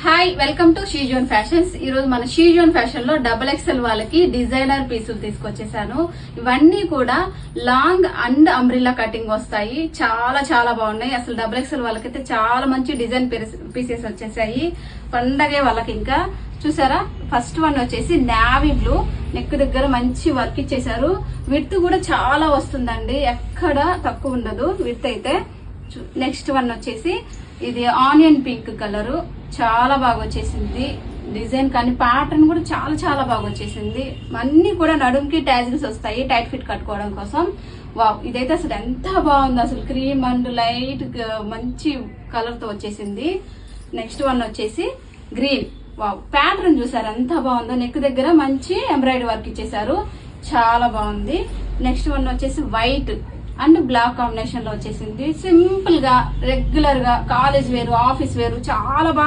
Hi, welcome to Shezone Fashions. ఈ రోజు మన షీజోన్ ఫ్యాషన్ లో XXL వాళ్ళకి డిజైనర్ పీసులు తీసుకొచ్చేసాను. ఇవన్నీ కూడా లాంగ్ అండ్ అంబ్రిల్లా కటింగ్ వస్తాయి. చాలా చాలా బాగున్నాయి. అసలు XXL వాళ్ళకైతే చాలా మంచి డిజైన్ పీసెస్ వచ్చేసాయి. పండగే వాళ్ళకి ఇంకా చూసారా. ఫస్ట్ వన్ వచ్చేసి నావీ బ్లూ, నెక్ దగ్గర మంచి వర్క్ ఇచ్చేసారు. విడ్త్ కూడా చాలా వస్తుందండి, ఎక్కడ తక్కువ ఉండదు విడ్త్ అయితే. నెక్స్ట్ వన్ వచ్చేసి ఇది ఆనియన్ పింక్ కలర్, చాలా బాగా వచ్చేసింది డిజైన్, కానీ ప్యాటర్న్ కూడా చాలా చాలా బాగా వచ్చేసింది. అన్ని కూడా నడుంకి ట్యాజిల్స్ వస్తాయి టైట్ ఫిట్ కట్టుకోవడం కోసం. వావ్, ఇదైతే అసలు ఎంత బాగుంది. అసలు క్రీమ్ అండ్ లైట్ మంచి కలర్ తో వచ్చేసింది. నెక్స్ట్ వన్ వచ్చేసి గ్రీన్. వావ్, ప్యాటర్న్ చూసారు ఎంత బాగుందో. నెక్ దగ్గర మంచి ఎంబ్రాయిడరీ వర్క్ ఇచ్చేసారు, చాలా బాగుంది. నెక్స్ట్ వన్ వచ్చేసి వైట్ అండ్ బ్లాక్ కాంబినేషన్ లో వచ్చేసింది. సింపుల్ గా రెగ్యులర్ గా కాలేజ్ వేరు, ఆఫీస్ వేరు చాలా బాగా